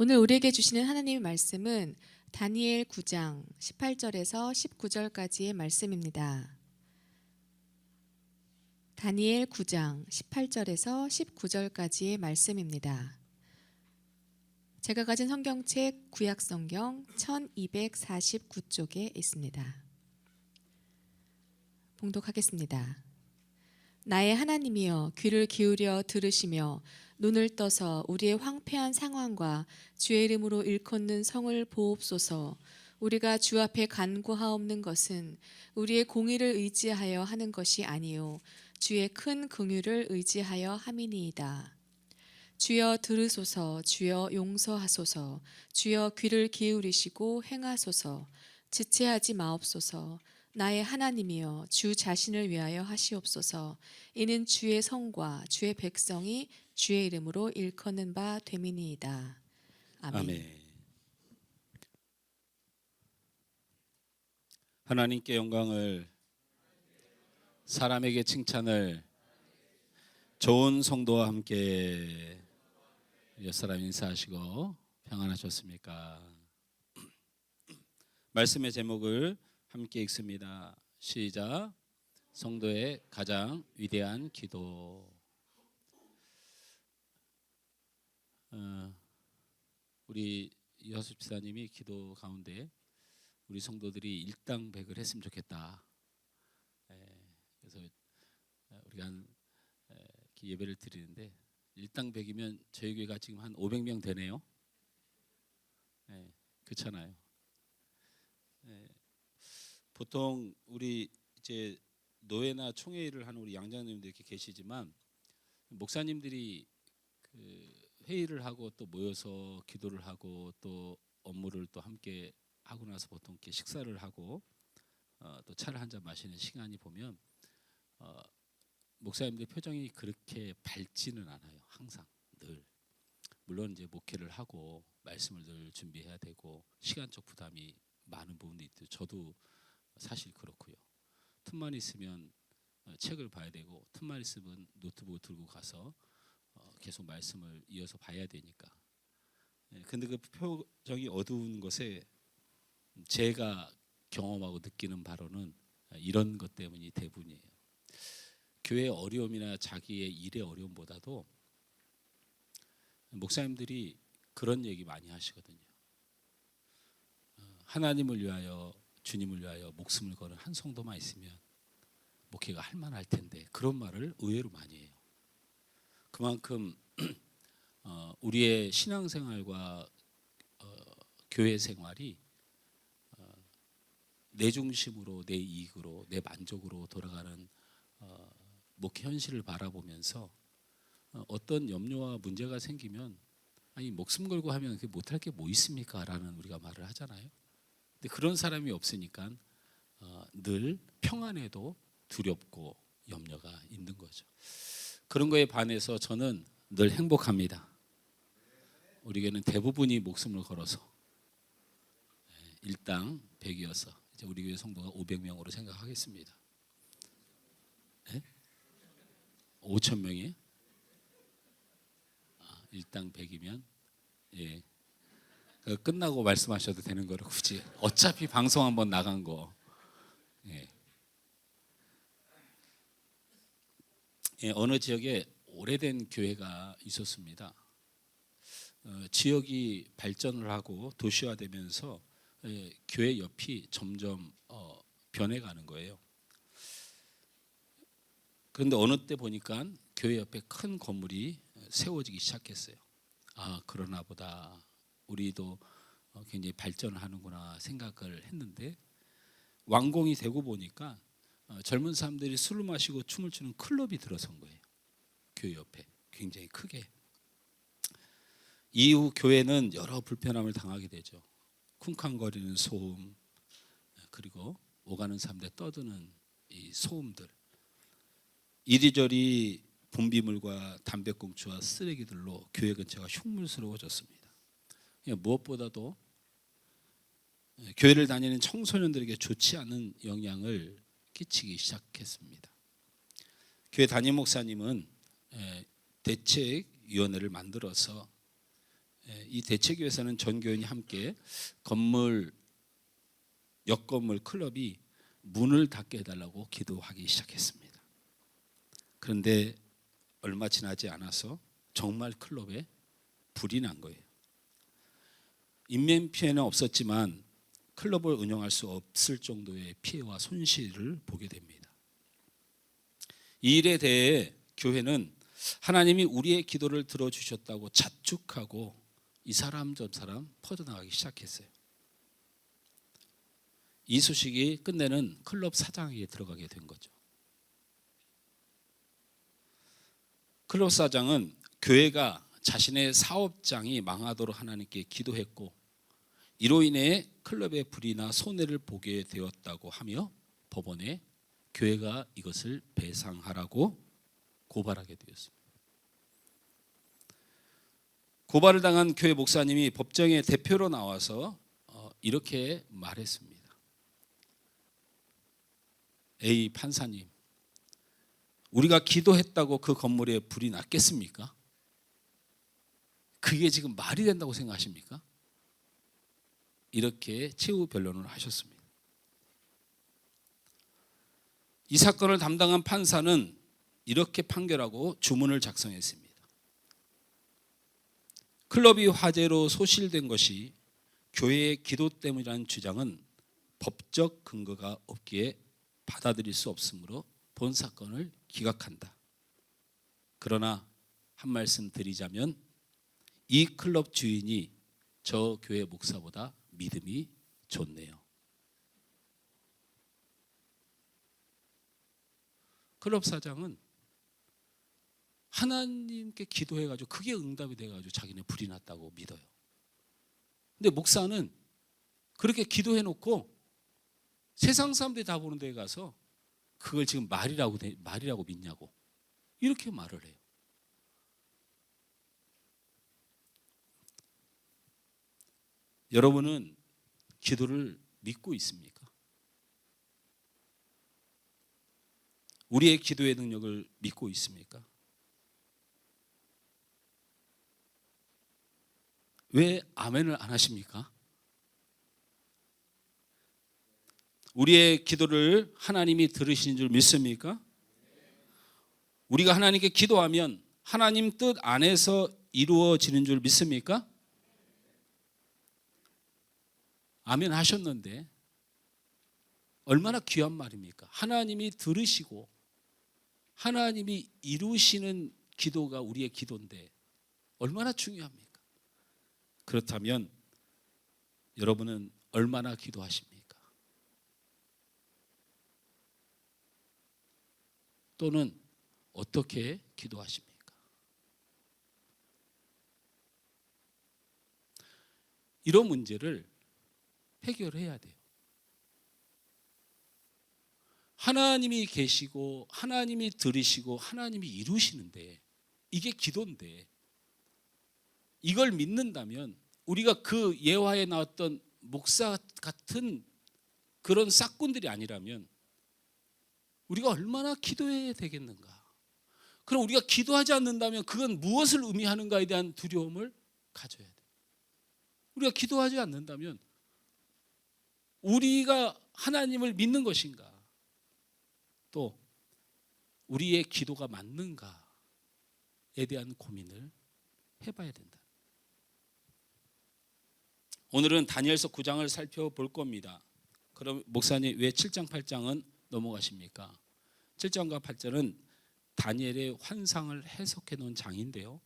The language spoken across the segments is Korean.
오늘 우리에게 주시는 하나님의 말씀은 다니엘 9장 18절에서 19절까지의 말씀입니다. 다니엘 9장 18절에서 19절까지의 말씀입니다. 제가 가진 성경책 구약성경 1249쪽에 있습니다. 봉독하겠습니다. 나의 하나님이여, 귀를 기울여 들으시며 눈을 떠서 우리의 황폐한 상황과 주의 이름으로 일컫는 성을 보옵소서. 우리가 주 앞에 간구하옵는 것은 우리의 공의를 의지하여 하는 것이 아니요 주의 큰 긍휼을 의지하여 함이니이다. 주여 들으소서. 주여 용서하소서. 주여 귀를 기울이시고 행하소서. 지체하지 마옵소서. 나의 하나님이여, 주 자신을 위하여 하시옵소서. 이는 주의 성과 주의 백성이 주의 이름으로 일컫는 바 됨이니이다. 아멘. 아멘. 하나님께 영광을, 사람에게 칭찬을, 좋은 성도와 함께 옆사람 인사하시고 평안하셨습니까? 말씀의 제목을 함께 읽습니다. 시작. 성도의 가장 위대한 기도. 우리 여수 집사님이 기도 가운데 우리 성도들이 일당백을 했으면 좋겠다. 그래서 우리가 예배를 드리는데 일당백이면 저희 교회가 지금 한 500명 되네요. 그렇잖아요. 보통 우리 이제 노회나 총회를 하는 우리 양장님들 이렇게 계시지만 목사님들이 그 회의를 하고 또 모여서 기도를 하고 또 업무를 또 함께 하고 나서 보통 이렇게 식사를 하고 또 차를 한잔 마시는 시간이 보면 목사님들 표정이 그렇게 밝지는 않아요. 항상 늘. 물론 이제 목회를 하고 말씀을 늘 준비해야 되고 시간적 부담이 많은 부분도 있죠. 저도 사실 그렇고요. 틈만 있으면 책을 봐야 되고 틈만 있으면 노트북 들고 가서 계속 말씀을 이어서 봐야 되니까. 근데 그 표정이 어두운 것에 제가 경험하고 느끼는 바로는 이런 것 때문이 대부분이에요. 교회의 어려움이나 자기의 일의 어려움보다도 목사님들이 그런 얘기 많이 하시거든요. 하나님을 위하여, 주님을 위하여 목숨을 거는 한 성도만 있으면 목회가 할 만할 텐데, 그런 말을 의외로 많이 해요. 그만큼 우리의 신앙생활과 교회 생활이 내 중심으로, 내 이익으로, 내 만족으로 돌아가는 목회 현실을 바라보면서 어떤 염려와 문제가 생기면 아니 목숨 걸고 하면 못할 게 뭐 있습니까? 라는 우리가 말을 하잖아요. 근데 그런 사람이 없으니까 늘 평안해도 두렵고 염려가 있는 거죠. 그런 거에 반해서 저는 늘 행복합니다. 우리 교회는 대부분이 목숨을 걸어서 일당 100이어서 이제 우리 교회 성도가 500명으로 생각하겠습니다. 5,000명이에요? 일당 100이면 예. 끝나고 말씀하셔도 되는 거로 굳이 어차피 방송 한번 나간 거. 예. 어느 지역에 오래된 교회가 있었습니다. 지역이 발전을 하고 도시화되면서 교회 옆이 점점 변해가는 거예요. 그런데 어느 때 보니까 교회 옆에 큰 건물이 세워지기 시작했어요. 그러나 보다 우리도 굉장히 발전을 하는구나 생각을 했는데, 완공이 되고 보니까 젊은 사람들이 술을 마시고 춤을 추는 클럽이 들어선 거예요. 교회 옆에 굉장히 크게. 이후 교회는 여러 불편함을 당하게 되죠. 쿵쾅거리는 소음, 그리고 오가는 사람들 떠드는 이 소음들, 이리저리 분비물과 담배꽁초와 쓰레기들로 교회 근처가 흉물스러워졌습니다. 무엇보다도 교회를 다니는 청소년들에게 좋지 않은 영향을 끼치기 시작했습니다. 교회 담임 목사님은 대책위원회를 만들어서 이 대체교에서는 전 교인이 함께 옆건물 클럽이 문을 닫게 해달라고 기도하기 시작했습니다. 그런데 얼마 지나지 않아서 정말 클럽에 불이 난 거예요. 인명 피해는 없었지만 클럽을 운영할 수 없을 정도의 피해와 손실을 보게 됩니다. 이 일에 대해 교회는 하나님이 우리의 기도를 들어주셨다고 자축하고 이 사람 저 사람 퍼져나가기 시작했어요. 이 소식이 끝내는 클럽 사장에게 들어가게 된 거죠. 클럽 사장은 교회가 자신의 사업장이 망하도록 하나님께 기도했고 이로 인해 클럽의 불이나 손해를 보게 되었다고 하며 법원에 교회가 이것을 배상하라고 고발하게 되었습니다. 고발을 당한 교회 목사님이 법정에 대표로 나와서 이렇게 말했습니다. A 판사님, 우리가 기도했다고 그 건물에 불이 났겠습니까? 그게 지금 말이 된다고 생각하십니까? 이렇게 최후 변론을 하셨습니다. 이 사건을 담당한 판사는 이렇게 판결하고 주문을 작성했습니다. 클럽이 화재로 소실된 것이 교회의 기도 때문이라는 주장은 법적 근거가 없기에 받아들일 수 없으므로 본 사건을 기각한다. 그러나 한 말씀 드리자면 이 클럽 주인이 저 교회 목사보다 믿음이 좋네요. 클럽 사장은 하나님께 기도해가지고 그게 응답이 돼가지고 자기네 불이 났다고 믿어요. 근데 목사는 그렇게 기도해놓고 세상 사람들이 다 보는 데에 가서 그걸 지금 말이라고 믿냐고 이렇게 말을 해요. 여러분은 기도를 믿고 있습니까? 우리의 기도의 능력을 믿고 있습니까? 왜 아멘을 안 하십니까? 우리의 기도를 하나님이 들으시는 줄 믿습니까? 우리가 하나님께 기도하면 하나님 뜻 안에서 이루어지는 줄 믿습니까? 아멘 하셨는데 얼마나 귀한 말입니까? 하나님이 들으시고 하나님이 이루시는 기도가 우리의 기도인데 얼마나 중요합니까? 그렇다면 여러분은 얼마나 기도하십니까? 또는 어떻게 기도하십니까? 이런 문제를 해결해야 돼요. 하나님이 계시고 하나님이 들으시고 하나님이 이루시는데 이게 기도인데 이걸 믿는다면 우리가 그 예화에 나왔던 목사 같은 그런 싹군들이 아니라면 우리가 얼마나 기도해야 되겠는가? 그럼 우리가 기도하지 않는다면 그건 무엇을 의미하는가에 대한 두려움을 가져야 돼요. 우리가 기도하지 않는다면 우리가 하나님을 믿는 것인가? 또 우리의 기도가 맞는가에 대한 고민을 해봐야 된다. 오늘은 다니엘서 9장을 살펴볼 겁니다. 그럼 목사님 왜 7장 8장은 넘어가십니까? 7장과 8장은 다니엘의 환상을 해석해 놓은 장인데요.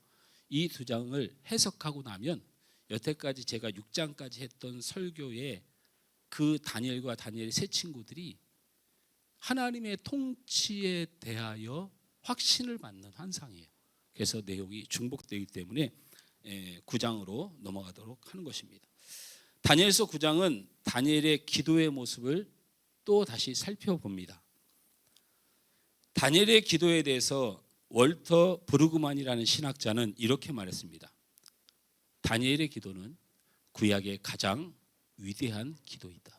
이 두 장을 해석하고 나면 여태까지 제가 6장까지 했던 설교에 그 다니엘과 다니엘의 세 친구들이 하나님의 통치에 대하여 확신을 받는 환상이에요. 그래서 내용이 중복되기 때문에 9장으로 넘어가도록 하는 것입니다. 다니엘서 9장은 다니엘의 기도의 모습을 또 다시 살펴봅니다. 다니엘의 기도에 대해서 월터 브루그만이라는 신학자는 이렇게 말했습니다. 다니엘의 기도는 구약의 가장 위대한 기도이다.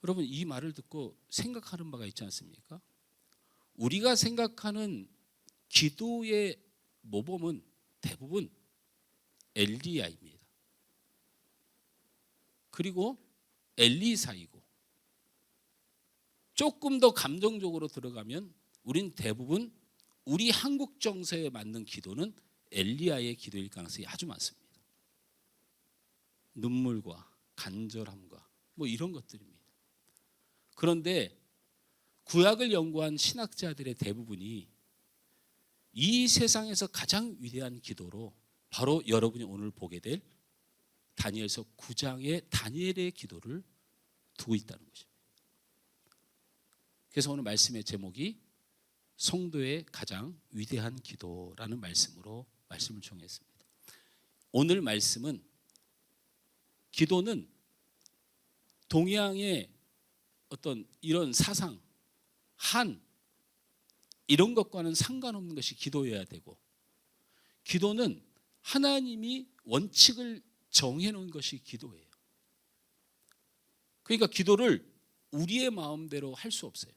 여러분 이 말을 듣고 생각하는 바가 있지 않습니까? 우리가 생각하는 기도의 모범은 대부분 엘리야입니다. 그리고 엘리사이고, 조금 더 감정적으로 들어가면 우린 대부분 우리 한국 정서에 맞는 기도는 엘리야의 기도일 가능성이 아주 많습니다. 눈물과 간절함과 뭐 이런 것들입니다. 그런데 구약을 연구한 신학자들의 대부분이 이 세상에서 가장 위대한 기도로 바로 여러분이 오늘 보게 될 다니엘서 9장의 다니엘의 기도를 두고 있다는 것입니다. 그래서 오늘 말씀의 제목이 성도의 가장 위대한 기도라는 말씀으로 말씀을 정했습니다. 오늘 말씀은 기도는 동양의 어떤 이런 사상, 한 이런 것과는 상관없는 것이 기도여야 되고, 기도는 하나님이 원칙을 정해놓은 것이 기도예요. 그러니까 기도를 우리의 마음대로 할 수 없어요.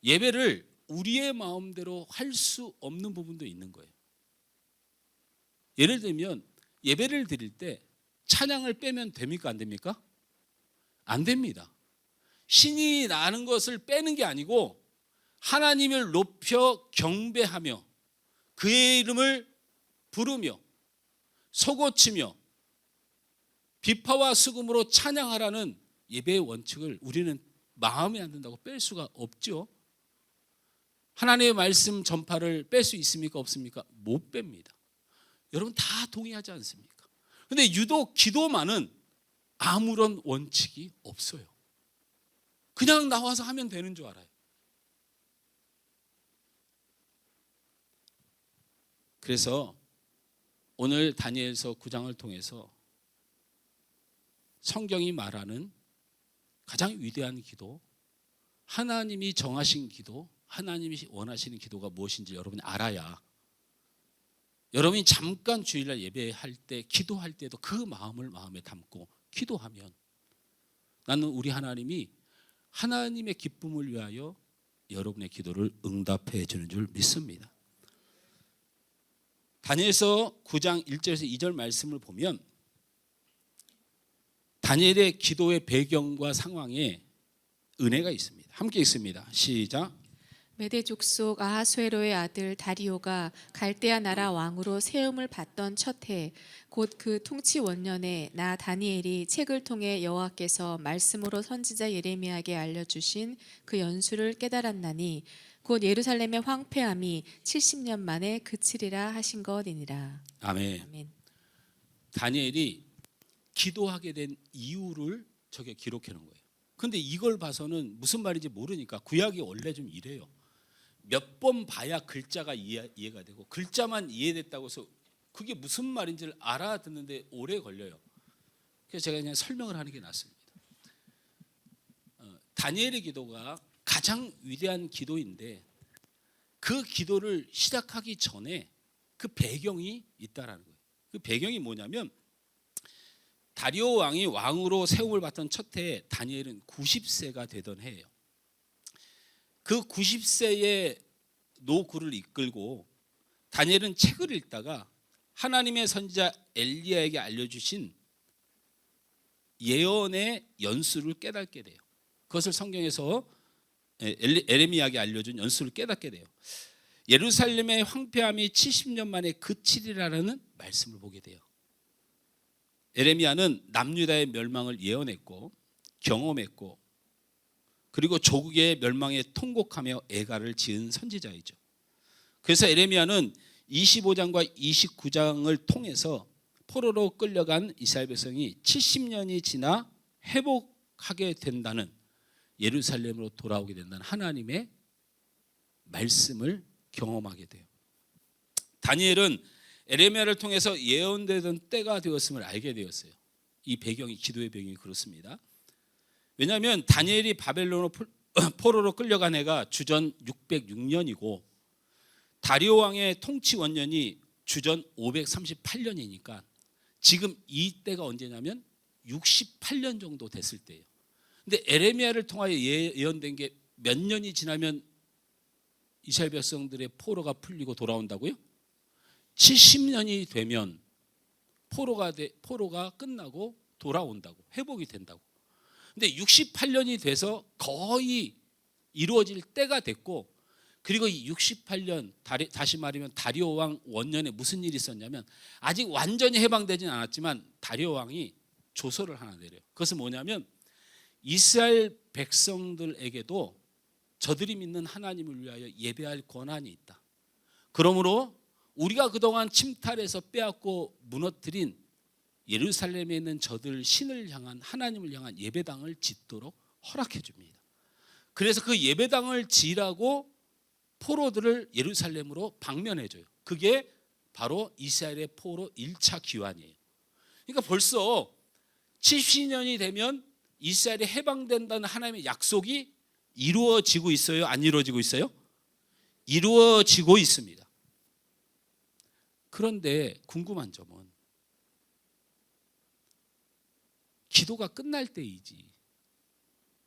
예배를 우리의 마음대로 할 수 없는 부분도 있는 거예요. 예를 들면 예배를 드릴 때 찬양을 빼면 됩니까? 안 됩니까? 안 됩니다. 신이 나는 것을 빼는 게 아니고 하나님을 높여 경배하며 그의 이름을 부르며 소고치며 비파와 수금으로 찬양하라는 예배의 원칙을 우리는 마음에 안 든다고 뺄 수가 없죠. 하나님의 말씀 전파를 뺄 수 있습니까? 없습니까? 못 뺍니다. 여러분 다 동의하지 않습니까? 근데 유독 기도만은 아무런 원칙이 없어요. 그냥 나와서 하면 되는 줄 알아요. 그래서 오늘 다니엘서 9장을 통해서 성경이 말하는 가장 위대한 기도, 하나님이 정하신 기도, 하나님이 원하시는 기도가 무엇인지 여러분이 알아야 여러분이 잠깐 주일날 예배할 때, 기도할 때도 그 마음을 마음에 담고 기도하면 나는 우리 하나님이 하나님의 기쁨을 위하여 여러분의 기도를 응답해 주는 줄 믿습니다. 다니엘서 9장 1절에서 2절 말씀을 보면 다니엘의 기도의 배경과 상황에 은혜가 있습니다. 함께 읽습니다. 시작. 메대 족속 아하수에로의 아들 다리오가 갈대아 나라 왕으로 세움을 받던 첫 해, 곧 그 통치 원년에 나 다니엘이 책을 통해 여호와께서 말씀으로 선지자 예레미야에게 알려주신 그 연수를 깨달았나니 곧 예루살렘의 황폐함이 70년 만에 그치리라 하신 것이니라. 아멘. 아멘. 다니엘이 기도하게 된 이유를 저게 기록해 놓은 거예요. 근데 이걸 봐서는 무슨 말인지 모르니까, 구약이 원래 좀 이래요. 몇 번 봐야 글자가 이해가 되고, 글자만 이해됐다고 해서 그게 무슨 말인지를 알아듣는데 오래 걸려요. 그래서 제가 그냥 설명을 하는 게 낫습니다. 다니엘의 기도가 가장 위대한 기도인데 그 기도를 시작하기 전에 그 배경이 있다라는 거예요. 그 배경이 뭐냐면 다리오 왕이 왕으로 세움을 받던 첫 해에 다니엘은 90세가 되던 해예요. 그 90세의 노구를 이끌고 다니엘은 책을 읽다가 하나님의 선지자 엘리야에게 알려주신 예언의 연수를 깨닫게 돼요. 그것을 성경에서 예레미야에게 알려준 연수를 깨닫게 돼요. 예루살렘의 황폐함이 70년 만에 그치리라는 말씀을 보게 돼요. 예레미야는 남유다의 멸망을 예언했고 경험했고, 그리고 조국의 멸망에 통곡하며 애가를 지은 선지자이죠. 그래서 예레미야는 25장과 29장을 통해서 포로로 끌려간 이스라엘 백성이 70년이 지나 회복하게 된다는, 예루살렘으로 돌아오게 된다는 하나님의 말씀을 경험하게 돼요. 다니엘은 예레미야를 통해서 예언되던 때가 되었음을 알게 되었어요. 이 배경이, 기도의 배경이 그렇습니다. 왜냐하면 다니엘이 바벨론으로 포로로 끌려간 해가 주전 606년이고 다리오 왕의 통치 원년이 주전 538년이니까 지금 이 때가 언제냐면 68년 정도 됐을 때예요. 근데 예레미야를 통하여 예언된 게 몇 년이 지나면 이스라엘 백성들의 포로가 풀리고 돌아온다고요? 70년이 되면 포로가 끝나고 돌아온다고, 회복이 된다고. 근데 68년이 돼서 거의 이루어질 때가 됐고, 그리고 이 68년, 다시 말하면 다리오 왕 원년에 무슨 일이 있었냐면, 아직 완전히 해방되진 않았지만 다리오 왕이 조서를 하나 내려요. 그것은 뭐냐면 이스라엘 백성들에게도 저들이 믿는 하나님을 위하여 예배할 권한이 있다. 그러므로 우리가 그동안 침탈해서 빼앗고 무너뜨린 예루살렘에 있는 저들 신을 향한, 하나님을 향한 예배당을 짓도록 허락해 줍니다. 그래서 그 예배당을 지으라고 포로들을 예루살렘으로 방면해 줘요. 그게 바로 이스라엘의 포로 1차 귀환이에요. 그러니까 벌써 70년이 되면 이스라엘이 해방된다는 하나님의 약속이 이루어지고 있어요? 안 이루어지고 있어요? 이루어지고 있습니다. 그런데 궁금한 점은 기도가 끝날 때이지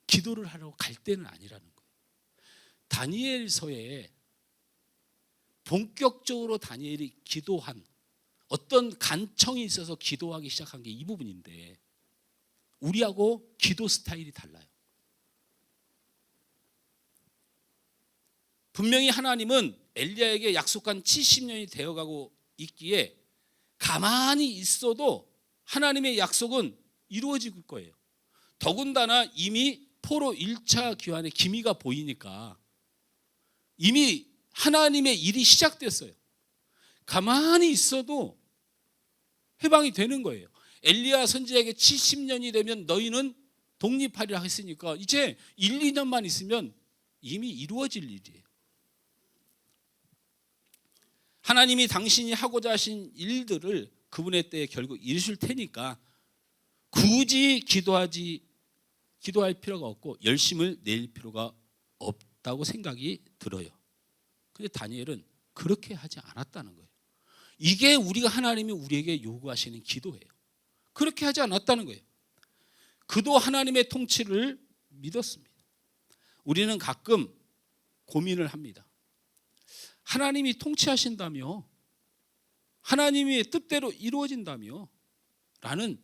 기도를 하러 갈 때는 아니라는 거예요. 다니엘서에 본격적으로 다니엘이 기도한, 어떤 간청이 있어서 기도하기 시작한 게 이 부분인데, 우리하고 기도 스타일이 달라요. 분명히 하나님은 엘리야에게 약속한 70년이 되어가고 있기에 가만히 있어도 하나님의 약속은 이루어질 거예요. 더군다나 이미 포로 1차 귀환의 기미가 보이니까 이미 하나님의 일이 시작됐어요. 가만히 있어도 해방이 되는 거예요. 엘리야 선지자에게 70년이 되면 너희는 독립하리라 했으니까 이제 1, 2년만 있으면 이미 이루어질 일이에요. 하나님이 당신이 하고자 하신 일들을 그분의 때에 결국 이루실 테니까 굳이 기도할 필요가 없고 열심을 낼 필요가 없다고 생각이 들어요. 그런데 다니엘은 그렇게 하지 않았다는 거예요. 이게 우리가 하나님이 우리에게 요구하시는 기도예요. 그렇게 하지 않았다는 거예요. 그도 하나님의 통치를 믿었습니다. 우리는 가끔 고민을 합니다. 하나님이 통치하신다며, 하나님의 뜻대로 이루어진다며 라는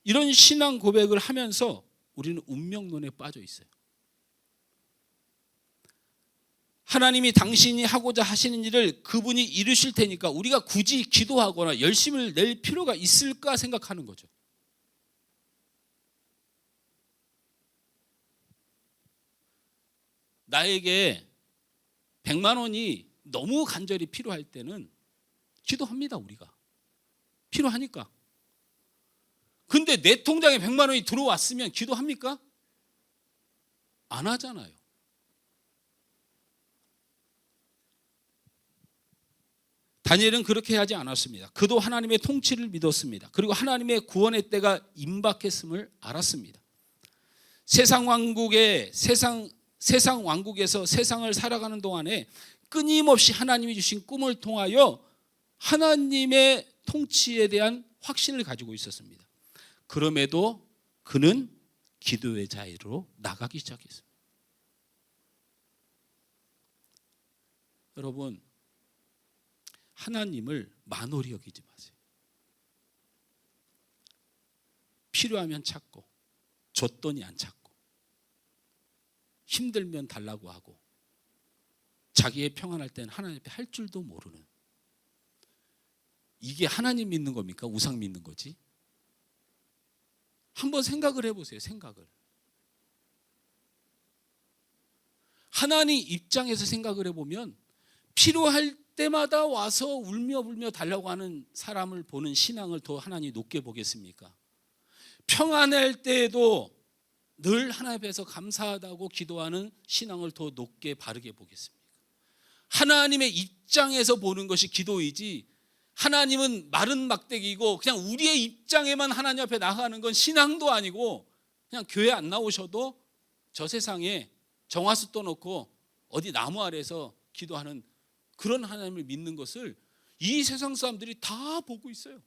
이런 신앙 고백을 하면서 우리는 운명론에 빠져 있어요. 하나님이 당신이 하고자 하시는 일을 그분이 이루실 테니까 우리가 굳이 기도하거나 열심을 낼 필요가 있을까 생각하는 거죠. 나에게 100만 원이 너무 간절히 필요할 때는 기도합니다. 우리가 필요하니까. 근데 내 통장에 100만 원이 들어왔으면 기도합니까? 안 하잖아요. 다니엘은 그렇게 하지 않았습니다. 그도 하나님의 통치를 믿었습니다. 그리고 하나님의 구원의 때가 임박했음을 알았습니다. 세상 왕국에서 세상을 살아가는 동안에 끊임없이 하나님이 주신 꿈을 통하여 하나님의 통치에 대한 확신을 가지고 있었습니다. 그럼에도 그는 기도의 자리로 나가기 시작했습니다. 여러분, 하나님을 만홀히 여기지 마세요. 필요하면 찾고, 줬더니 안 찾고, 힘들면 달라고 하고, 자기의 평안할 때는 하나님 앞에 할 줄도 모르는, 이게 하나님 믿는 겁니까? 우상 믿는 거지? 한번 생각을 해보세요. 생각을. 하나님 입장에서 생각을 해보면 필요할 때마다 와서 울며 불며 달라고 하는 사람을 보는 신앙을 더 하나님이 높게 보겠습니까? 평안할 때에도 늘 하나님 앞에서 감사하다고 기도하는 신앙을 더 높게 바르게 보겠습니까? 하나님의 입장에서 보는 것이 기도이지, 하나님은 마른 막대기이고 그냥 우리의 입장에만 하나님 앞에 나가는 건 신앙도 아니고, 그냥 교회 안 나오셔도 저 세상에 정화수 떠놓고 어디 나무 아래에서 기도하는 그런 하나님을 믿는 것을 이 세상 사람들이 다 보고 있어요.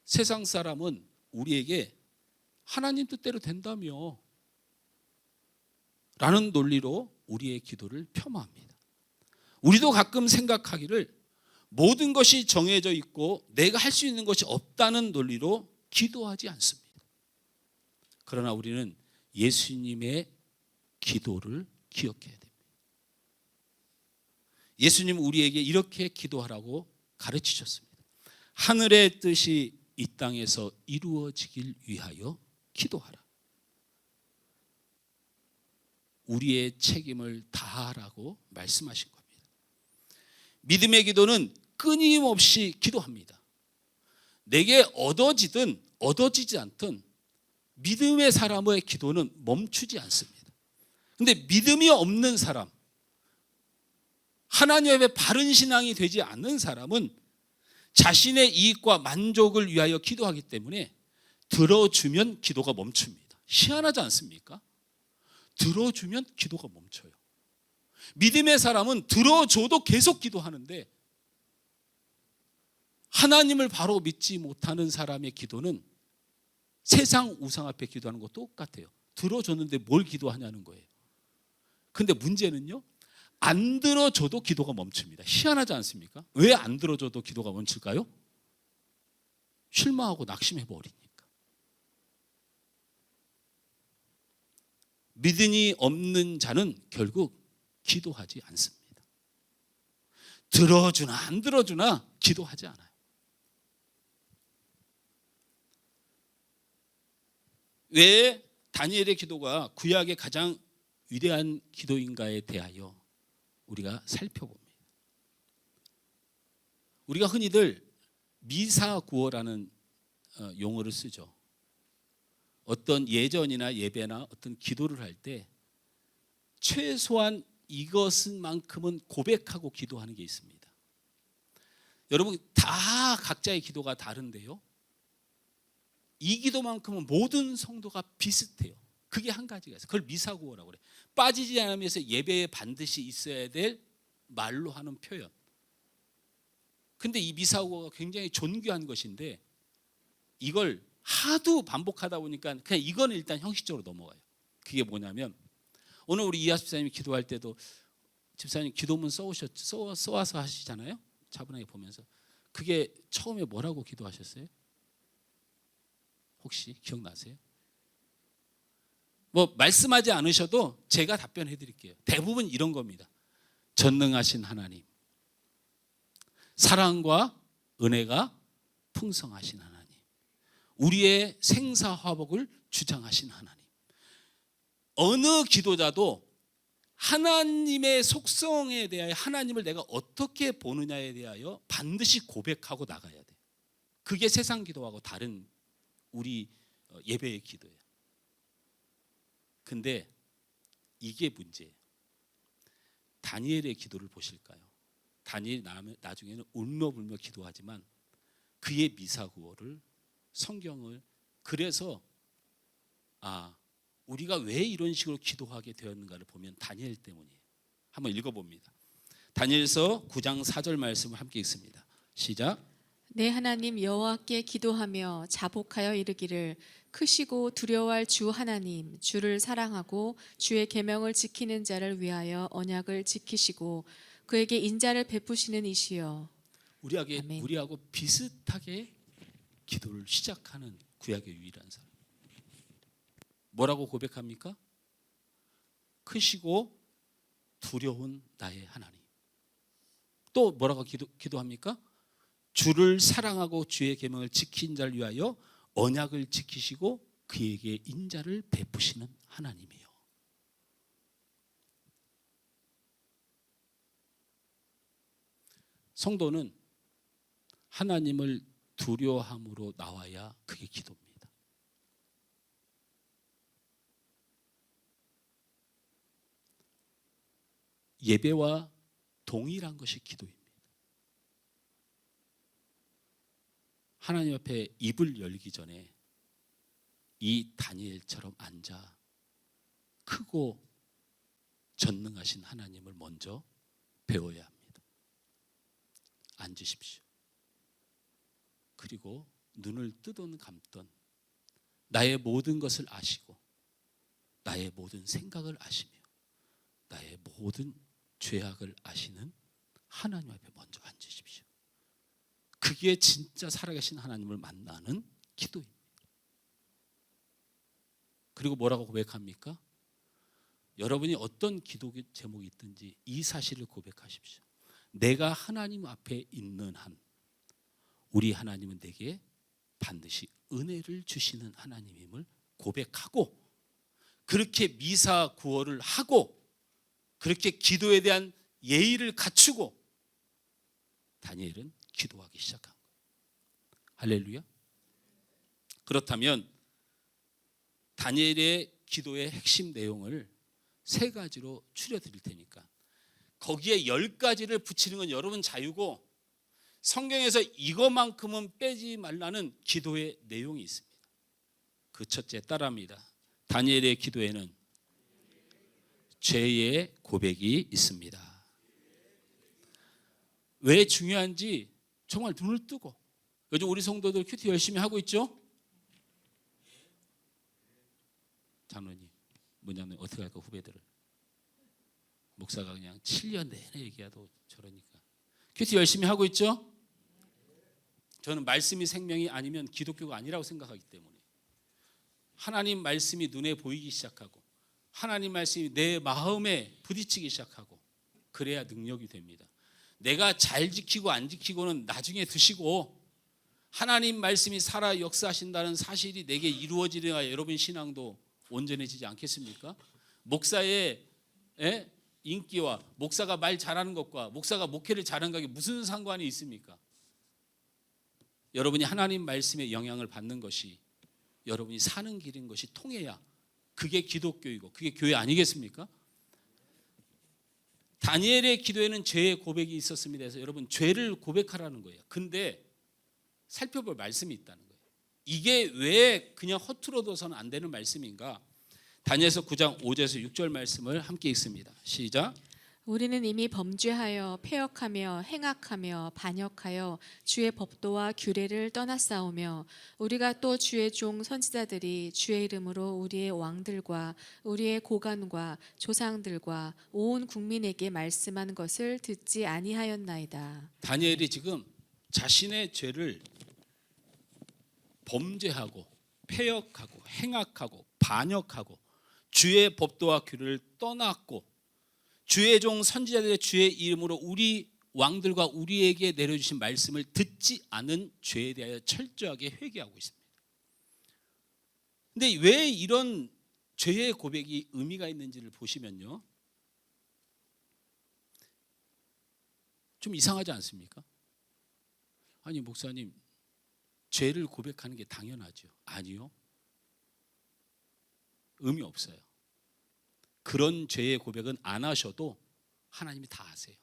세상 사람은 우리에게 하나님 뜻대로 된다며 라는 논리로 우리의 기도를 폄하합니다. 우리도 가끔 생각하기를 모든 것이 정해져 있고 내가 할 수 있는 것이 없다는 논리로 기도하지 않습니다. 그러나 우리는 예수님의 기도를 기억해야 됩니다. 예수님은 우리에게 이렇게 기도하라고 가르치셨습니다. 하늘의 뜻이 이 땅에서 이루어지길 위하여 기도하라. 우리의 책임을 다하라고 말씀하신 겁니다. 믿음의 기도는 끊임없이 기도합니다. 내게 얻어지든 얻어지지 않든 믿음의 사람의 기도는 멈추지 않습니다. 그런데 믿음이 없는 사람, 하나님 앞에 바른 신앙이 되지 않는 사람은 자신의 이익과 만족을 위하여 기도하기 때문에 들어주면 기도가 멈춥니다. 희한하지 않습니까? 들어주면 기도가 멈춰요. 믿음의 사람은 들어줘도 계속 기도하는데 하나님을 바로 믿지 못하는 사람의 기도는 세상 우상 앞에 기도하는 거 똑같아요. 들어줬는데 뭘 기도하냐는 거예요. 근데 문제는요, 안 들어줘도 기도가 멈춥니다. 희한하지 않습니까? 왜 안 들어줘도 기도가 멈출까요? 실망하고 낙심해 버리니까. 믿음이 없는 자는 결국 기도하지 않습니다. 들어주나 안 들어주나 기도하지 않아요. 왜 다니엘의 기도가 구약의 가장 위대한 기도인가에 대하여 우리가 살펴봅니다. 우리가 흔히들 미사구어라는 용어를 쓰죠. 어떤 예전이나 예배나 어떤 기도를 할 때 최소한 이것만큼은 고백하고 기도하는 게 있습니다. 여러분, 다 각자의 기도가 다른데요, 이 기도만큼은 모든 성도가 비슷해요. 그게 한 가지가 있어요. 그걸 미사구어라고 그래요. 빠지지 않으면서 예배에 반드시 있어야 될 말로 하는 표현. 근데 이 미사구어가 굉장히 존귀한 것인데 이걸 하도 반복하다 보니까 그냥 이거는 일단 형식적으로 넘어가요. 그게 뭐냐면, 오늘 우리 이하 집사님이 기도할 때도 집사님 기도문 써와서 하시잖아요. 차분하게 보면서. 그게 처음에 뭐라고 기도하셨어요? 혹시 기억나세요? 뭐 말씀하지 않으셔도 제가 답변해 드릴게요. 대부분 이런 겁니다. 전능하신 하나님, 사랑과 은혜가 풍성하신 하나님, 우리의 생사화복을 주장하신 하나님. 어느 기도자도 하나님의 속성에 대하여 하나님을 내가 어떻게 보느냐에 대하여 반드시 고백하고 나가야 돼요. 그게 세상 기도하고 다른 우리 예배의 기도예요. 근데 이게 문제예요. 다니엘의 기도를 보실까요? 다니엘이 나중에는 울며불며 기도하지만 그의 미사구어를, 성경을, 그래서 우리가 왜 이런 식으로 기도하게 되었는가를 보면 다니엘 때문이에요. 한번 읽어봅니다. 다니엘서 9장 4절 말씀을 함께 읽습니다. 시작. 내 하나님 여호와께 기도하며 자복하여 이르기를, 크시고 두려워할 주 하나님, 주를 사랑하고 주의 계명을 지키는 자를 위하여 언약을 지키시고 그에게 인자를 베푸시는 이시여. 아멘. 우리하고 비슷하게 기도를 시작하는 구약의 유일한 사람. 뭐라고 고백합니까? 크시고 두려운 나의 하나님. 또 뭐라고 기도합니까? 주를 사랑하고 주의 계명을 지킨 자를 위하여 언약을 지키시고 그에게 인자를 베푸시는 하나님이요. 성도는 하나님을 두려워함으로 나와야 그게 기도입니다. 예배와 동일한 것이 기도입니다. 하나님 앞에 입을 열기 전에 이 다니엘처럼 앉아 크고 전능하신 하나님을 먼저 배워야 합니다. 앉으십시오. 그리고 눈을 뜨든 감든 나의 모든 것을 아시고 나의 모든 생각을 아시며 나의 모든 죄악을 아시는 하나님 앞에 먼저 앉으십시오. 그게 진짜 살아계신 하나님을 만나는 기도입니다. 그리고 뭐라고 고백합니까? 여러분이 어떤 기도 제목이 있든지 이 사실을 고백하십시오. 내가 하나님 앞에 있는 한 우리 하나님은 내게 반드시 은혜를 주시는 하나님임을 고백하고, 그렇게 미사 구호를 하고, 그렇게 기도에 대한 예의를 갖추고 다니엘은 기도하기 시작한 거예요. 할렐루야. 그렇다면 다니엘의 기도의 핵심 내용을 3가지로 추려드릴 테니까 거기에 10가지를 붙이는 건 여러분 자유고, 성경에서 이것만큼은 빼지 말라는 기도의 내용이 있습니다. 그 첫째 따라합니다. 다니엘의 기도에는 죄의 고백이 있습니다. 왜 중요한지 정말 눈을 뜨고, 요즘 우리 성도들 큐티 열심히 하고 있죠? 장로님, 문장님 어떻게 할까? 후배들을 목사가 그냥 7년 내내 얘기해도 저러니까 큐티 열심히 하고 있죠? 저는 말씀이 생명이 아니면 기독교가 아니라고 생각하기 때문에 하나님 말씀이 눈에 보이기 시작하고 하나님 말씀이 내 마음에 부딪히기 시작하고 그래야 능력이 됩니다. 내가 잘 지키고 안 지키고는 나중에 두시고 하나님 말씀이 살아 역사하신다는 사실이 내게 이루어지려야 여러분 신앙도 온전해지지 않겠습니까? 목사의 인기와 목사가 말 잘하는 것과 목사가 목회를 잘하는 것에 무슨 상관이 있습니까? 여러분이 하나님 말씀의 영향을 받는 것이 여러분이 사는 길인 것이 통해야 그게 기독교이고 그게 교회 아니겠습니까? 다니엘의 기도에는 죄의 고백이 있었습니다. 그래서 여러분 죄를 고백하라는 거예요. 근데 살펴볼 말씀이 있다는 거예요. 이게 왜 그냥 허투루 둬서는 안 되는 말씀인가? 다니엘서 9장 5절에서 6절 말씀을 함께 읽습니다. 시작. 우리는 이미 범죄하여 패역하며 행악하며 반역하여 주의 법도와 규례를 떠나싸우며 우리가 또 주의 종 선지자들이 주의 이름으로 우리의 왕들과 우리의 고관과 조상들과 온 국민에게 말씀한 것을 듣지 아니하였나이다. 다니엘이 지금 자신의 죄를 범죄하고 패역하고 행악하고 반역하고 주의 법도와 규례를 떠났고 주의 종 선지자들의 주의 이름으로 우리 왕들과 우리에게 내려주신 말씀을 듣지 않은 죄에 대하여 철저하게 회개하고 있습니다. 근데 왜 이런 죄의 고백이 의미가 있는지를 보시면요, 좀 이상하지 않습니까? 아니 목사님, 죄를 고백하는 게 당연하죠. 아니요, 의미 없어요. 그런 죄의 고백은 안 하셔도 하나님이 다 아세요.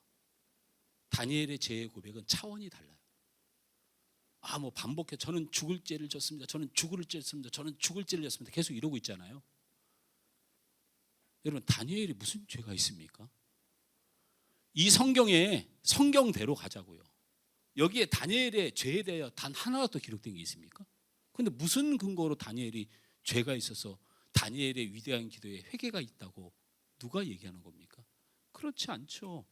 다니엘의 죄의 고백은 차원이 달라요. 뭐 반복해 저는 죽을 죄를 졌습니다. 저는 죽을 죄를 졌습니다. 저는 죽을 죄를 졌습니다. 계속 이러고 있잖아요. 여러분 다니엘이 무슨 죄가 있습니까? 이 성경에 성경대로 가자고요. 여기에 다니엘의 죄에 대하여 단 하나라도 기록된 게 있습니까? 근데 무슨 근거로 다니엘이 죄가 있어서 다니엘의 위대한 기도에 회개가 있다고 누가 얘기하는 겁니까? 그렇지 않죠.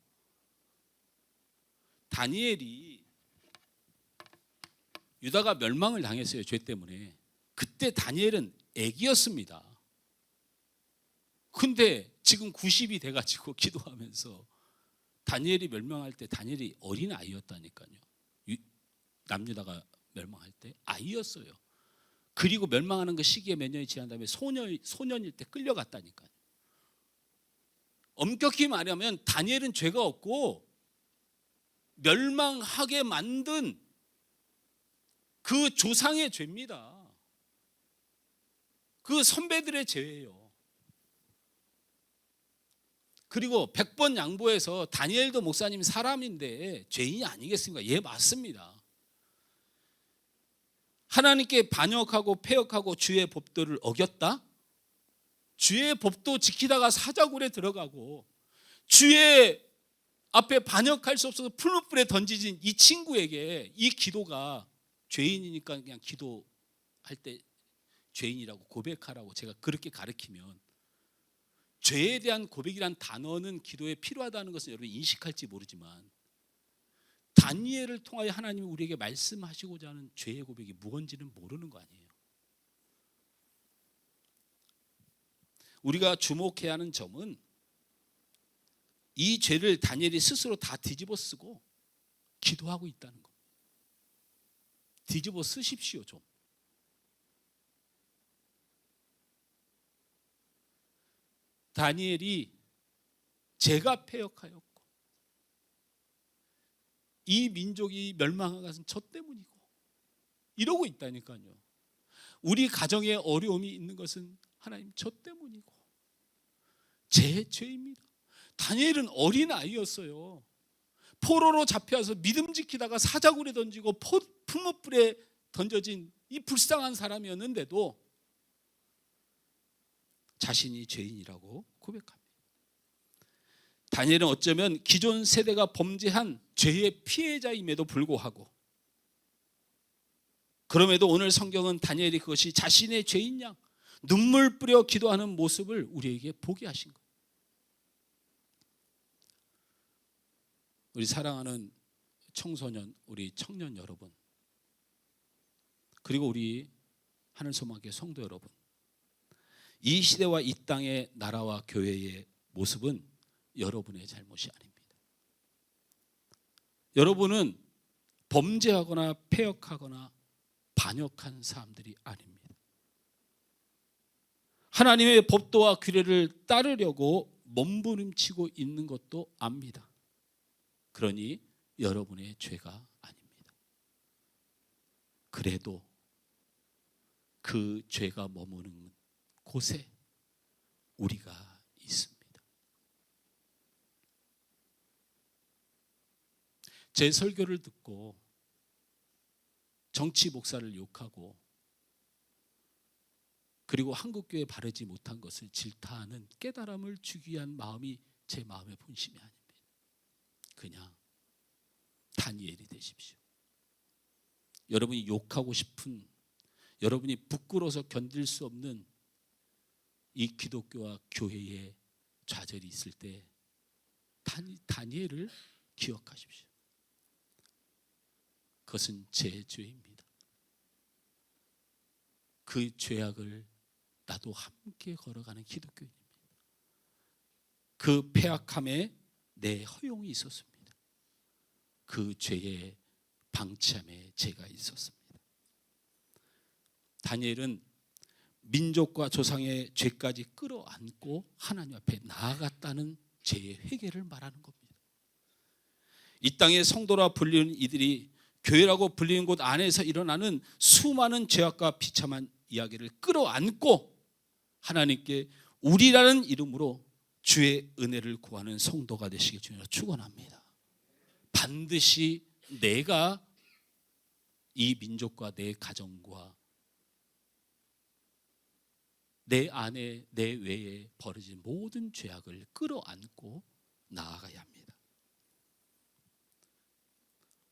다니엘이 유다가 멸망을 당했어요. 죄 때문에. 그때 다니엘은 애기였습니다. 근데 지금 90이 돼가지고 기도하면서 다니엘이 멸망할 때 다니엘이 어린 아이였다니까요. 남유다가 멸망할 때 아이였어요. 그리고 멸망하는 그 시기에 몇 년이 지난 다음에 소년일 때 끌려갔다니까요. 엄격히 말하면 다니엘은 죄가 없고 멸망하게 만든 그 조상의 죄입니다. 그 선배들의 죄예요. 그리고 100번 양보해서 다니엘도 목사님 사람인데 죄인이 아니겠습니까? 예, 맞습니다. 하나님께 반역하고 패역하고 주의 법도를 어겼다? 주의 법도 지키다가 사자굴에 들어가고 주의 앞에 반역할 수 없어서 풀무불에 던지진 이 친구에게 이 기도가 죄인이니까 그냥 기도할 때 죄인이라고 고백하라고 제가 그렇게 가르치면 죄에 대한 고백이란 단어는 기도에 필요하다는 것을 여러분이 인식할지 모르지만 다니엘을 통하여 하나님이 우리에게 말씀하시고자 하는 죄의 고백이 무언지는 모르는 거 아니에요. 우리가 주목해야 하는 점은 이 죄를 다니엘이 스스로 다 뒤집어 쓰고 기도하고 있다는 거. 뒤집어 쓰십시오 좀. 다니엘이 제가 패역하였고 이 민족이 멸망한 것은 저 때문이고 이러고 있다니까요. 우리 가정에 어려움이 있는 것은 하나님 저 때문이고 제 죄입니다. 다니엘은 어린아이였어요. 포로로 잡혀서 믿음 지키다가 사자굴에 던지고 풀무불에 던져진 이 불쌍한 사람이었는데도 자신이 죄인이라고 고백합니다. 다니엘은 어쩌면 기존 세대가 범죄한 죄의 피해자임에도 불구하고 그럼에도 오늘 성경은 다니엘이 그것이 자신의 죄인 양 눈물 뿌려 기도하는 모습을 우리에게 보게 하신 거예요. 우리 사랑하는 청소년, 우리 청년 여러분, 그리고 우리 하늘소망교회 성도 여러분, 이 시대와 이 땅의 나라와 교회의 모습은 여러분의 잘못이 아닙니다. 여러분은 범죄하거나 패역하거나 반역한 사람들이 아닙니다. 하나님의 법도와 규례를 따르려고 몸부림치고 있는 것도 압니다. 그러니 여러분의 죄가 아닙니다. 그래도 그 죄가 머무는 곳에 우리가 있습니다. 제 설교를 듣고 정치 목사를 욕하고 그리고 한국교회에 바르지 못한 것을 질타하는 깨달음을 주기 위한 마음이 제 마음의 본심이 아닙니다. 그냥 다니엘이 되십시오. 여러분이 욕하고 싶은, 여러분이 부끄러워서 견딜 수 없는 이 기독교와 교회의 좌절이 있을 때 다니엘을 기억하십시오. 그것은 제 죄입니다. 그 죄악을 나도 함께 걸어가는 기독교인입니다. 그 패악함에 내 허용이 있었습니다. 그 죄의 방치함에 제가 있었습니다. 다니엘은 민족과 조상의 죄까지 끌어안고 하나님 앞에 나아갔다는 죄의 회개를 말하는 겁니다. 이 땅의 성도라 불리는 이들이 교회라고 불리는 곳 안에서 일어나는 수많은 죄악과 비참한 이야기를 끌어안고 하나님께 우리라는 이름으로 주의 은혜를 구하는 성도가 되시길 주님으로 축원합니다. 반드시 내가 이 민족과 내 가정과 내 안에 내 외에 벌어진 모든 죄악을 끌어안고 나아가야 합니다.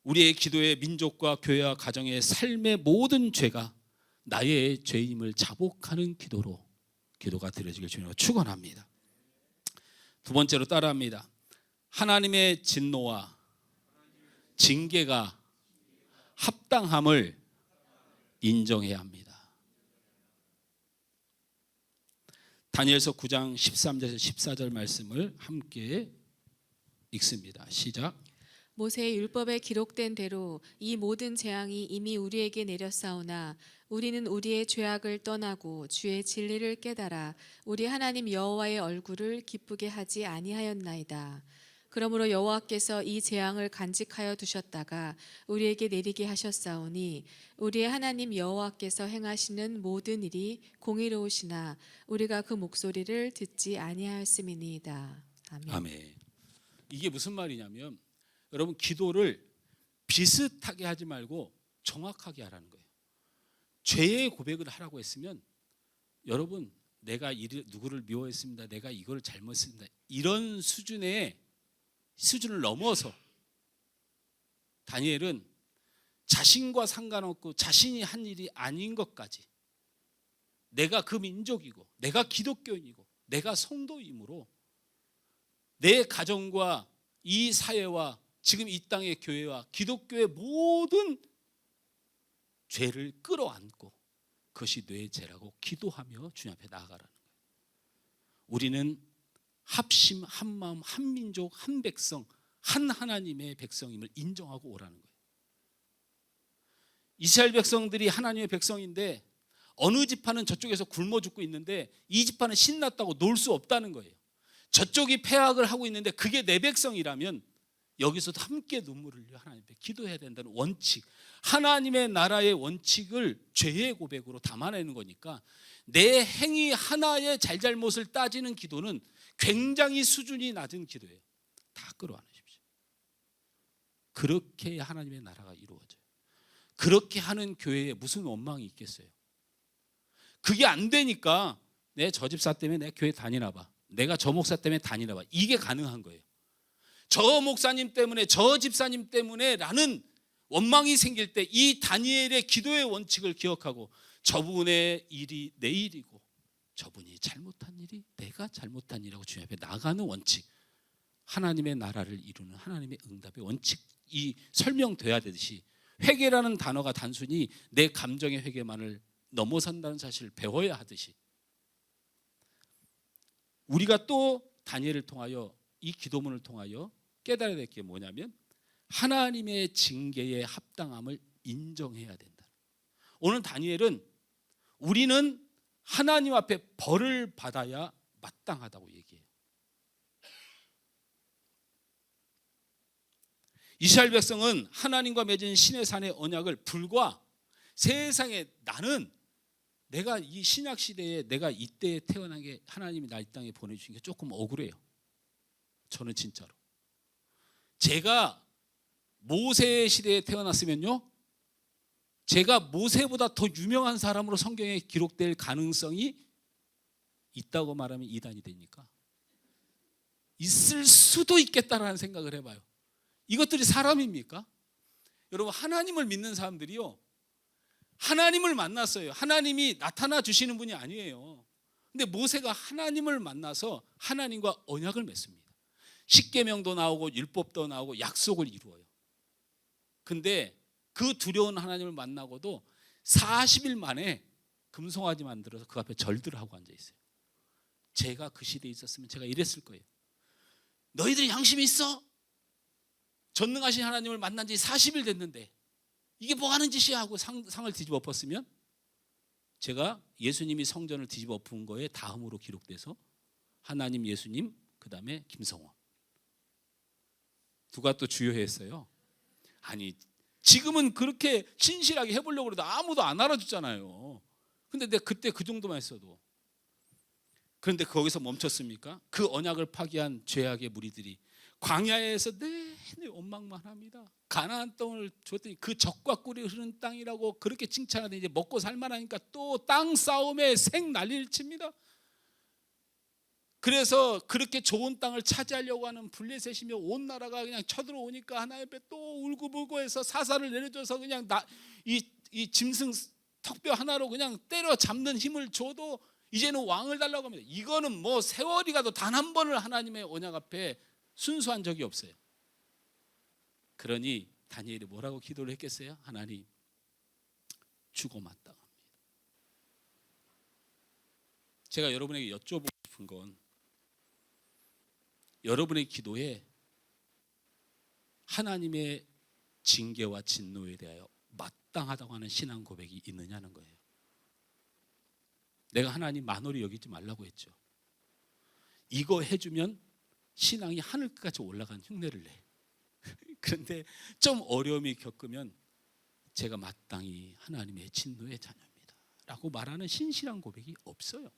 우리의 기도의 민족과 교회와 가정의 삶의 모든 죄가 나의 죄임을 자복하는 기도가 드려지길 주님으로 축원합니다. 두 번째로 따라합니다. 하나님의 진노와 징계가 합당함을 인정해야 합니다. 다니엘서 9장 13절에서 14절 말씀을 함께 읽습니다. 시작. 모세의 율법에 기록된 대로 이 모든 재앙이 이미 우리에게 내렸사오나 우리는 우리의 죄악을 떠나고 주의 진리를 깨달아 우리 하나님 여호와의 얼굴을 기쁘게 하지 아니하였나이다. 그러므로 여호와께서 이 재앙을 간직하여 두셨다가 우리에게 내리게 하셨사오니 우리의 하나님 여호와께서 행하시는 모든 일이 공의로우시나 우리가 그 목소리를 듣지 아니하였음이니이다. 아멘. 아멘. 이게 무슨 말이냐면 여러분 기도를 비슷하게 하지 말고 정확하게 하라는 거예요. 죄의 고백을 하라고 했으면 여러분 내가 누구를 미워했습니다. 내가 이걸 잘못했습니다. 이런 수준을 넘어서 다니엘은 자신과 상관없고 자신이 한 일이 아닌 것까지 내가 그 민족이고 내가 기독교인이고 내가 성도이므로 내 가정과 이 사회와 지금 이 땅의 교회와 기독교의 모든 죄를 끌어안고 그것이 내 죄라고 기도하며 주님 앞에 나아가라는 거예요. 우리는 합심, 한마음, 한민족, 한 백성, 한 하나님의 백성임을 인정하고 오라는 거예요. 이스라엘 백성들이 하나님의 백성인데 어느 지파는 저쪽에서 굶어 죽고 있는데 이 지파는 신났다고 놀 수 없다는 거예요. 저쪽이 패악을 하고 있는데 그게 내 백성이라면 여기서도 함께 눈물을 흘려 하나님 앞에 기도해야 된다는 원칙, 하나님의 나라의 원칙을 죄의 고백으로 담아내는 거니까 내 행위 하나의 잘잘못을 따지는 기도는 굉장히 수준이 낮은 기도예요. 다 끌어안으십시오. 그렇게 하나님의 나라가 이루어져요. 그렇게 하는 교회에 무슨 원망이 있겠어요? 그게 안 되니까 내 저 집사 때문에 내 교회 다니나 봐, 내가 저 목사 때문에 다니나 봐, 이게 가능한 거예요. 저 목사님 때문에, 저 집사님 때문에 라는 원망이 생길 때 이 다니엘의 기도의 원칙을 기억하고 저분의 일이 내 일이고 저분이 잘못한 일이 내가 잘못한 일이라고 주님 앞에 나가는 원칙, 하나님의 나라를 이루는 하나님의 응답의 원칙이 설명돼야 되듯이 회개라는 단어가 단순히 내 감정의 회개만을 넘어선다는 사실을 배워야 하듯이 우리가 또 다니엘을 통하여 이 기도문을 통하여 깨달아야 될 게 뭐냐면 하나님의 징계에 합당함을 인정해야 된다. 오늘 다니엘은 우리는 하나님 앞에 벌을 받아야 마땅하다고 얘기해요. 이스라엘 백성은 하나님과 맺은 신의 산의 언약을 불과 세상에 나는 내가 이 신약 시대에 내가 이때에 태어난 게 하나님이 날 이 땅에 보내주신 게 조금 억울해요. 저는 진짜로 제가 모세 시대에 태어났으면요, 제가 모세보다 더 유명한 사람으로 성경에 기록될 가능성이 있다고 말하면 이단이 되니까 있을 수도 있겠다라는 생각을 해봐요. 이것들이 사람입니까? 여러분, 하나님을 믿는 사람들이요, 하나님을 만났어요. 하나님이 나타나 주시는 분이 아니에요. 근데 모세가 하나님을 만나서 하나님과 언약을 맺습니다. 십계명도 나오고 율법도 나오고 약속을 이루어요. 근데 그 두려운 하나님을 만나고도 40일 만에 금송아지 만들어서 그 앞에 절들을 하고 앉아 있어요. 제가 그 시대에 있었으면 제가 이랬을 거예요. 너희들이 양심이 있어? 전능하신 하나님을 만난 지 40일 됐는데 이게 뭐 하는 짓이야 하고 상을 뒤집어 엎었으면 제가 예수님이 성전을 뒤집어 엎은 거에 다음으로 기록돼서 하나님, 예수님, 그 다음에 김성원, 누가 또 주요했어요. 아니, 지금은 그렇게 신실하게 해보려고 해도 아무도 안 알아주잖아요. 근데 내가 그때 그 정도만 했어도. 그런데 거기서 멈췄습니까? 그 언약을 파기한 죄악의 무리들이 광야에서 내내 원망만 합니다. 가나안 땅을 줬더니 그 젖과 꿀이 흐르는 땅이라고 그렇게 칭찬하더니 이제 먹고 살만하니까 또 땅 싸움에 생 난리를 칩니다. 그래서 그렇게 좋은 땅을 차지하려고 하는 블레셋이며 온 나라가 그냥 쳐들어오니까 하나님 앞에 또 울고불고해서 사사를 내려줘서 그냥 이 짐승 턱뼈 하나로 그냥 때려잡는 힘을 줘도 이제는 왕을 달라고 합니다. 이거는 뭐 세월이 가도 단 한 번을 하나님의 언약 앞에 순수한 적이 없어요. 그러니 다니엘이 뭐라고 기도를 했겠어요? 하나님, 죽어 마땅합니다. 제가 여러분에게 여쭤보고 싶은 건 여러분의 기도에 하나님의 징계와 진노에 대하여 마땅하다고 하는 신앙 고백이 있느냐는 거예요. 내가 하나님 만홀히 여기지 말라고 했죠. 이거 해주면 신앙이 하늘까지 올라간 흉내를 내. 그런데 좀 어려움이 겪으면 제가 마땅히 하나님의 진노의 자녀입니다 라고 말하는 신실한 고백이 없어요.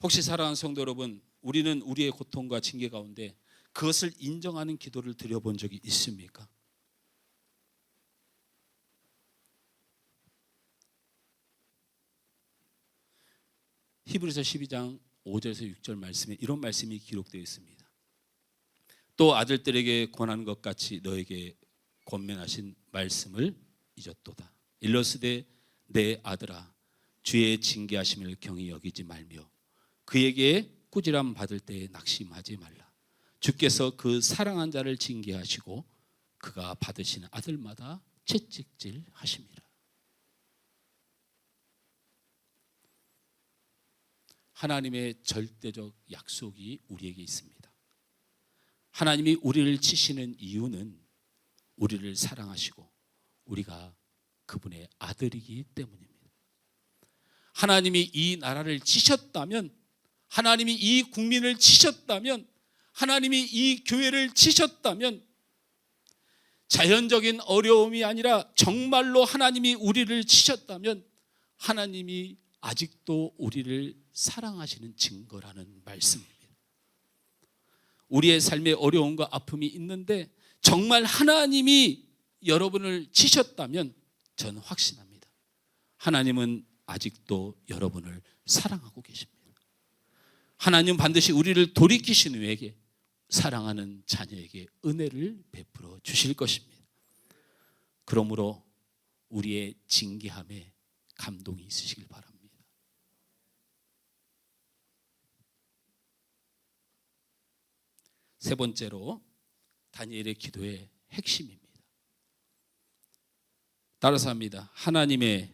혹시 사랑하는 성도 여러분, 우리는 우리의 고통과 징계 가운데 그것을 인정하는 기도를 드려본 적이 있습니까? 히브리서 12장 5절에서 6절 말씀에 이런 말씀이 기록되어 있습니다. 또 아들들에게 권한 것 같이 너에게 권면하신 말씀을 잊었도다. 일러스되 내 아들아, 주의 징계하심을 경히 여기지 말며 그에게 꾸지람 받을 때에 낙심하지 말라. 주께서 그 사랑한 자를 징계하시고 그가 받으시는 아들마다 채찍질 하심이라. 하나님의 절대적 약속이 우리에게 있습니다. 하나님이 우리를 치시는 이유는 우리를 사랑하시고 우리가 그분의 아들이기 때문입니다. 하나님이 이 나라를 치셨다면, 하나님이 이 국민을 치셨다면, 하나님이 이 교회를 치셨다면 자연적인 어려움이 아니라 정말로 하나님이 우리를 치셨다면 하나님이 아직도 우리를 사랑하시는 증거라는 말씀입니다. 우리의 삶에 어려움과 아픔이 있는데 정말 하나님이 여러분을 치셨다면 저는 확신합니다. 하나님은 아직도 여러분을 사랑하고 계십니다. 하나님은 반드시 우리를 돌이키신 후에 사랑하는 자녀에게 은혜를 베풀어 주실 것입니다. 그러므로 우리의 징계함에 감동이 있으시길 바랍니다. 세 번째로 다니엘의 기도의 핵심입니다. 따라서 합니다. 하나님의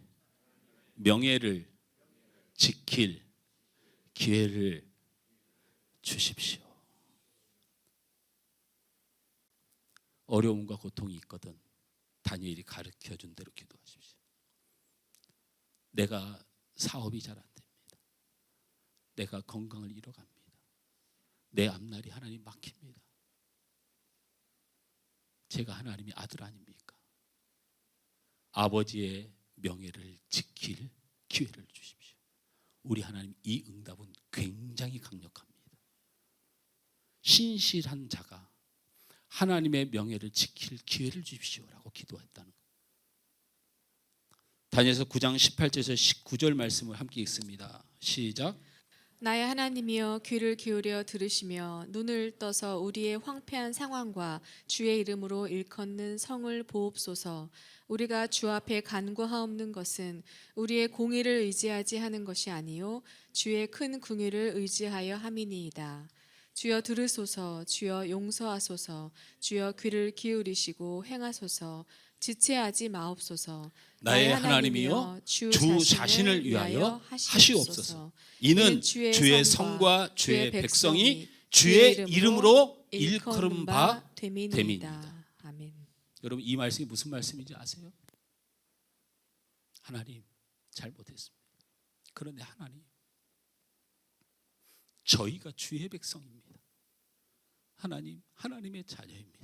명예를 지킬 기회를 주십시오. 어려움과 고통이 있거든 다니엘이 가르쳐준 대로 기도하십시오. 내가 사업이 잘 안 됩니다. 내가 건강을 잃어갑니다. 내 앞날이 하나님 막힙니다. 제가 하나님의 아들 아닙니까? 아버지의 명예를 지킬 기회를 주십시오. 우리 하나님 이 응답은 굉장히 강력합니다. 신실한 자가 하나님의 명예를 지킬 기회를 주십시오라고 기도했다는 거예요. 다니엘서 9장 18절에서 19절 말씀을 함께 읽습니다. 시작. 나의 하나님이여 귀를 기울여 들으시며 눈을 떠서 우리의 황폐한 상황과 주의 이름으로 일컫는 성을 보옵소서. 우리가 주 앞에 간구하옵는 것은 우리의 공의를 의지하지 하는 것이 아니요 주의 큰 궁유를 의지하여 함이니이다. 주여 들으소서. 주여 용서하소서. 주여 귀를 기울이시고 행하소서. 지체하지 마옵소서. 나의 하나님이여 주 자신을 위하여 하시옵소서. 이는 주의 성과 주의 백성이 주의 이름으로 일컬은 바 됨이니이다. 아멘. 여러분 이 말씀이 무슨 말씀인지 아세요? 하나님 잘못했습니다. 그런데 하나님 저희가 주의 백성입니다. 하나님 하나님의 자녀입니다.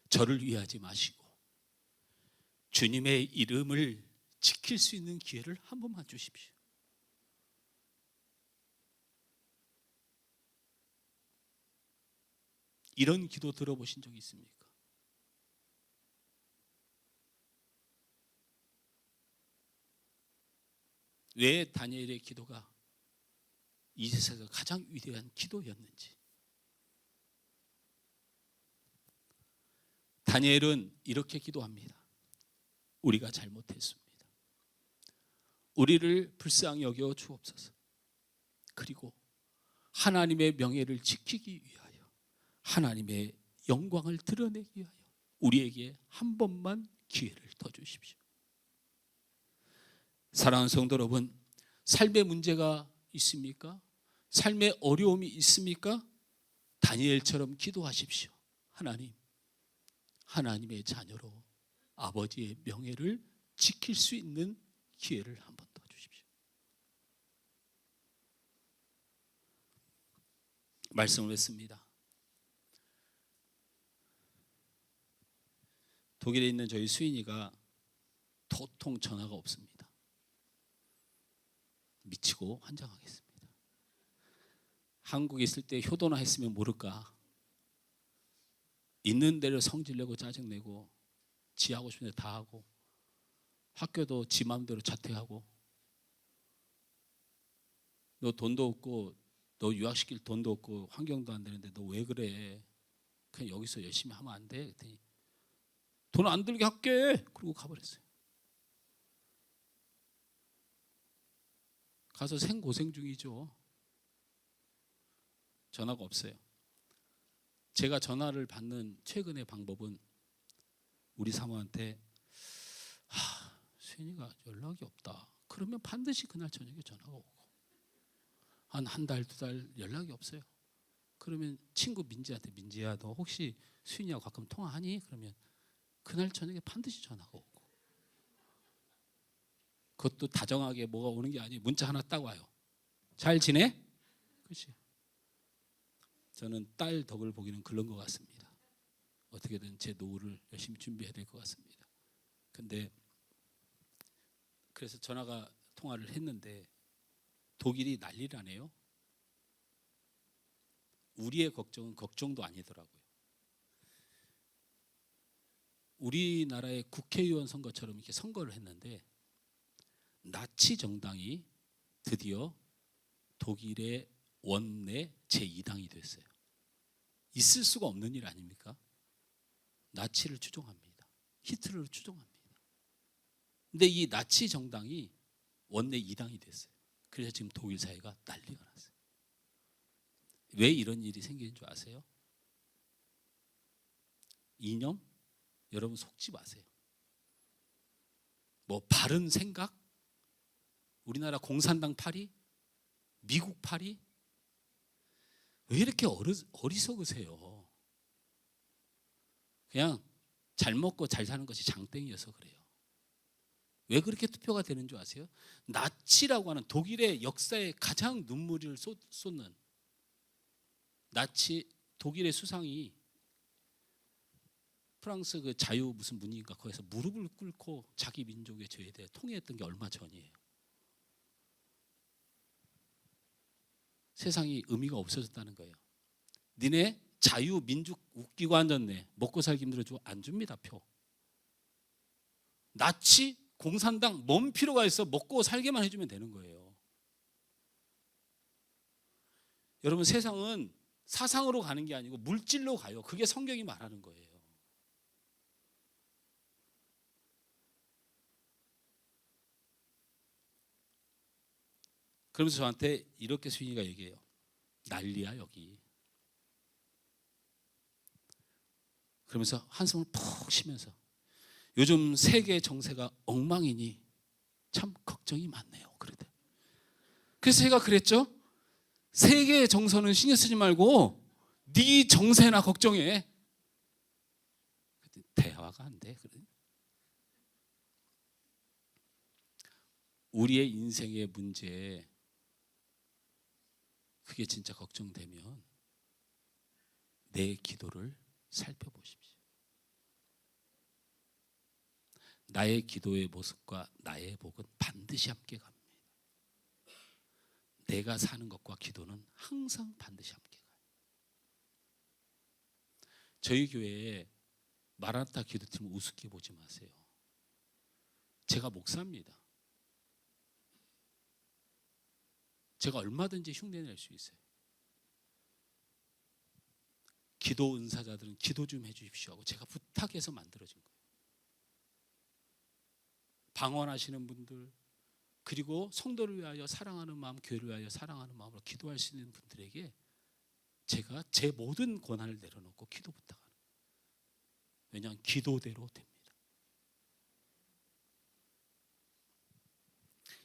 저를 위하지 마시고 주님의 이름을 지킬 수 있는 기회를 한 번만 주십시오. 이런 기도 들어보신 적 있습니까? 왜 다니엘의 기도가 이 세상에서 가장 위대한 기도였는지. 다니엘은 이렇게 기도합니다. 우리가 잘못했습니다. 우리를 불쌍히 여겨 주옵소서. 그리고 하나님의 명예를 지키기 위하여 하나님의 영광을 드러내기 위하여 우리에게 한 번만 기회를 더 주십시오. 사랑하는 성도 여러분, 삶의 문제가 있습니까? 삶의 어려움이 있습니까? 다니엘처럼 기도하십시오. 하나님, 하나님의 자녀로 아버지의 명예를 지킬 수 있는 기회를 한 번 더 주십시오. 말씀을 했습니다. 독일에 있는 저희 수인이가 도통 전화가 없습니다. 미치고 환장하겠습니다. 한국에 있을 때 효도나 했으면 모를까. 있는 대로 성질내고 짜증내고 지 하고 싶은 데 다 하고 학교도 지 마음대로 자퇴하고 너 돈도 없고 너 유학시킬 돈도 없고 환경도 안 되는데 너 왜 그래? 그냥 여기서 열심히 하면 안 돼? 그랬더니 돈 안 들게 할게. 그러고 가버렸어요. 가서 생고생 중이죠. 전화가 없어요. 제가 전화를 받는 최근의 방법은 우리 사모한테 수인이가 연락이 없다. 그러면 반드시 그날 저녁에 전화가 오고, 한 달, 두 달 연락이 없어요. 그러면 친구 민지한테, 민지야 너 혹시 수인이하고 가끔 통화하니? 그러면 그날 저녁에 반드시 전화가 오고, 그것도 다정하게 뭐가 오는 게 아니에요. 문자 하나 딱 와요. 잘 지내? 그렇지. 저는 딸 덕을 보기는 그런 것 같습니다. 어떻게든 제 노후를 열심히 준비해야 될 것 같습니다. 근데 그래서 통화를 했는데 독일이 난리를 안 해요. 우리의 걱정은 걱정도 아니더라고요. 우리나라의 국회의원 선거처럼 이렇게 선거를 했는데 나치 정당이 드디어 독일의 원내 제2당이 됐어요. 있을 수가 없는 일 아닙니까? 나치를 추종합니다. 히틀러를 추종합니다. 근데 이 나치 정당이 원내 2당이 됐어요. 그래서 지금 독일 사회가 난리가 났어요. 왜 이런 일이 생기는 줄 아세요? 이념? 여러분 속지 마세요. 뭐 바른 생각? 우리나라 공산당 파리? 미국 파리? 왜 이렇게 어리석으세요? 그냥 잘 먹고 잘 사는 것이 장땡이어서 그래요. 왜 그렇게 투표가 되는 줄 아세요? 나치라고 하는 독일의 역사에 가장 눈물을 쏟는 나치 독일의 수상이 프랑스 그 자유 무슨 문인가 거기서 무릎을 꿇고 자기 민족의 죄에 대해 통회했던 게 얼마 전이에요. 세상이 의미가 없어졌다는 거예요. 니네 자유 민족 웃기고 앉았네. 먹고 살기 힘들어지고 안 줍니다 표. 나치 공산당 뭔 필요가 있어. 먹고 살게만 해주면 되는 거예요. 여러분 세상은 사상으로 가는 게 아니고 물질로 가요. 그게 성경이 말하는 거예요. 그러면서 저한테 이렇게 수인이가 얘기해요. 난리야 여기. 그러면서 한숨을 푹 쉬면서 요즘 세계 정세가 엉망이니 참 걱정이 많네요. 그러대. 그래서 제가 그랬죠. 세계 정서는 신경 쓰지 말고 네 정세나 걱정해. 대화가 안 돼. 그래. 우리의 인생의 문제 그게 진짜 걱정되면 내 기도를 살펴보십시오. 나의 기도의 모습과 나의 복은 반드시 함께 갑니다. 내가 사는 것과 기도는 항상 반드시 함께 가요. 저희 교회에 마라나타 기도팀을 우습게 보지 마세요. 제가 목사입니다. 제가 얼마든지 흉내낼 수 있어요. 기도 은사자들은 기도 좀 해주십시오 하고 제가 부탁해서 만들어진 거예요. 방언하시는 분들 그리고 성도를 위하여 사랑하는 마음, 교회를 위하여 사랑하는 마음으로 기도할 수 있는 분들에게 제가 제 모든 권한을 내려놓고 기도 부탁하는 거예요. 왜냐하면 기도대로 됩니다.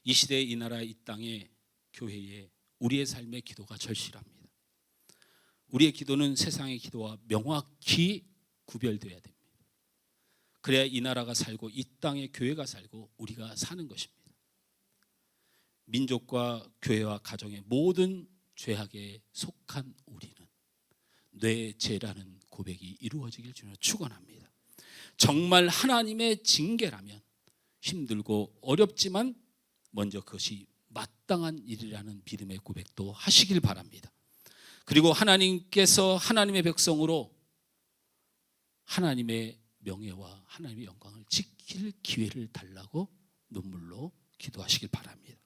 이 시대에 이 나라 이 땅의 교회에 우리의 삶의 기도가 절실합니다. 우리의 기도는 세상의 기도와 명확히 구별되어야 됩니다. 그래야 이 나라가 살고 이 땅의 교회가 살고 우리가 사는 것입니다. 민족과 교회와 가정의 모든 죄악에 속한 우리는 내 죄라는 고백이 이루어지길 주님으로 축원합니다. 정말 하나님의 징계라면 힘들고 어렵지만 먼저 그것이 마땅한 일이라는 믿음의 고백도 하시길 바랍니다. 그리고 하나님께서 하나님의 백성으로 하나님의 명예와 하나님의 영광을 지킬 기회를 달라고 눈물로 기도하시길 바랍니다.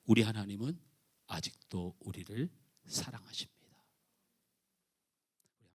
우리 하나님은 아직도 우리를 사랑하십니다.